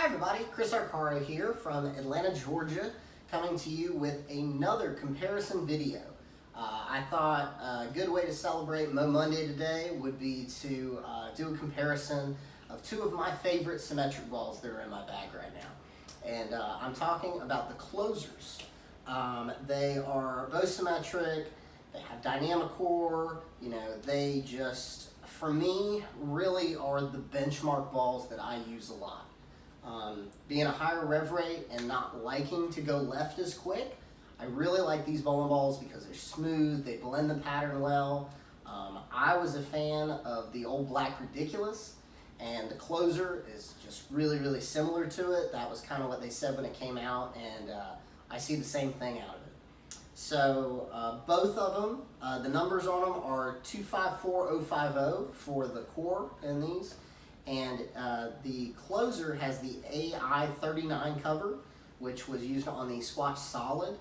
everybody, Chris Arcaro here from Atlanta, Georgia, coming to you with another comparison video. I thought a good way to celebrate Mo Monday today would be to do a comparison of two of my favorite symmetric balls that are in my bag right now. And I'm talking about the closers. They are both symmetric, they have dynamic core, they just, for me, really are the benchmark balls that I use a lot. Being a higher rev rate and not liking to go left as quick, I really like these bowling balls because they're smooth, they blend the pattern well. I was a fan of the old Black Ridiculous, and the closer is just really, really similar to it. That was kind of what they said when it came out, and I see the same thing out of it. So both of them, the numbers on them are 254050 for the core in these. And the closer has the AI39 cover, which was used on the Squatch Solid.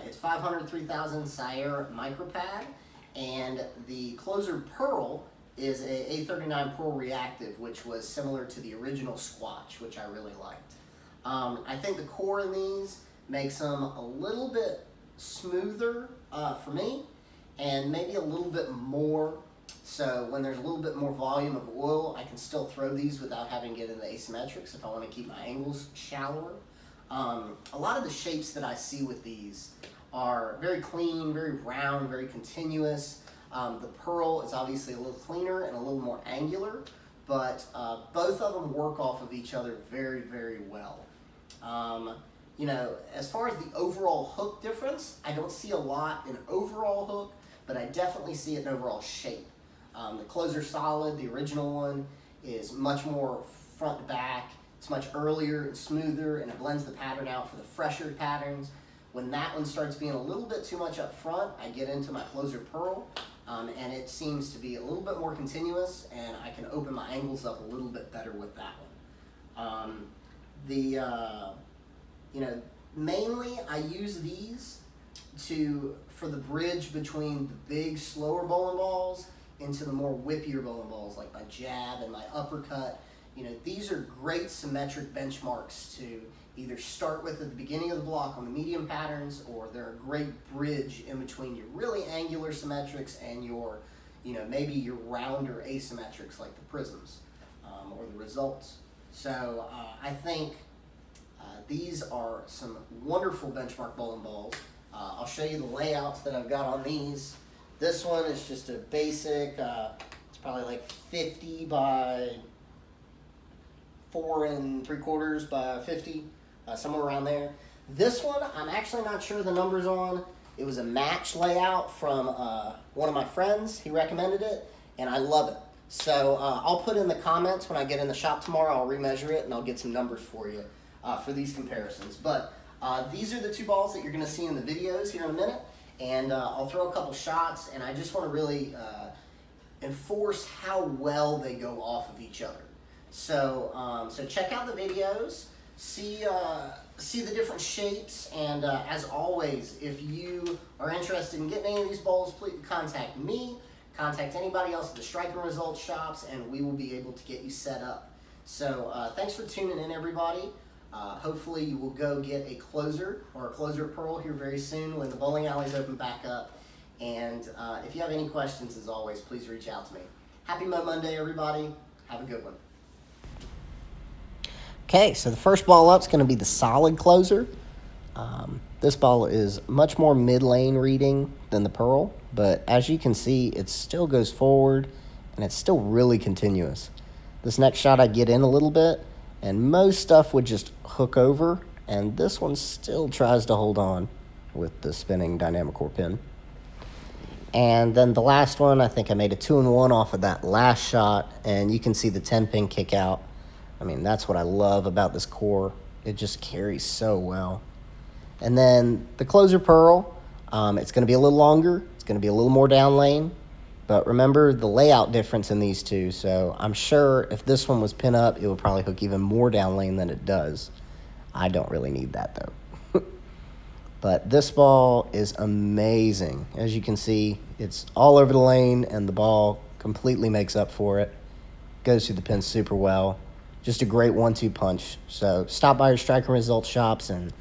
It's 500 3000 Sierra micropad, and the closer Pearl is a A39 Pearl Reactive, which was similar to the original Squatch, which I really liked. I think the core in these makes them a little bit smoother for me, and maybe a little bit more. So when there's a little bit more volume of oil, I can still throw these without having to get into asymmetrics if I want to keep my angles shallower. A lot of the shapes that I see with these are very clean, very round, very continuous. The Pearl is obviously a little cleaner and a little more angular, but both of them work off of each other very, very well. As far as the overall hook difference, I don't see a lot in overall hook, but I definitely see it in overall shape. The closer Solid, the original one, is much more front to back. It's much earlier and smoother, and it blends the pattern out for the fresher patterns. When that one starts being a little bit too much up front, I get into my closer Pearl, and it seems to be a little bit more continuous, and I can open my angles up a little bit better with that one. Mainly I use these for the bridge between the big, slower bowling balls into the more whippier bowling balls, like my jab and my uppercut. These are great symmetric benchmarks to either start with at the beginning of the block on the medium patterns, or they're a great bridge in between your really angular symmetrics and your, maybe your rounder asymmetrics like the prisms or the results. So I think these are some wonderful benchmark bowling balls. I'll show you the layouts that I've got on these. This one is just a basic, it's probably like 50 by 4 3/4 by 50, somewhere around there. This one, I'm actually not sure the numbers on. It was a match layout from one of my friends. He recommended it, and I love it. So I'll put in the comments when I get in the shop tomorrow. I'll remeasure it, and I'll get some numbers for you for these comparisons. But these are the two balls that you're going to see in the videos here in a minute. And I'll throw a couple shots, and I just want to really enforce how well they go off of each other. So, so check out the videos, see the different shapes, and as always, if you are interested in getting any of these balls, please contact me, contact anybody else at the Striking Results shops, and we will be able to get you set up. So thanks for tuning in, everybody. Hopefully you will go get a closer or a closer Pearl here very soon when the bowling alleys open back up. And if you have any questions, as always, please reach out to me. Happy Mo Monday, everybody. Have a good one. Okay, so the first ball up is going to be the Solid closer. This ball is much more mid-lane reading than the Pearl, but as you can see, it still goes forward, and it's still really continuous. This next shot I get in a little bit, and most stuff would just hook over, and this one still tries to hold on with the spinning dynamic core pin. And then the last one, I think I made a 2-in-1 off of that last shot, and you can see the 10-pin kick out. I mean, that's what I love about this core. It just carries so well. And then the closer Pearl, it's going to be a little longer. It's going to be a little more down lane. But remember the layout difference in these two, so I'm sure if this one was pin up, it would probably hook even more down lane than it does. I don't really need that, though. But this ball is amazing. As you can see, it's all over the lane, and the ball completely makes up for it. Goes through the pin super well. just a great 1-2 punch. So stop by your Striker Results shops and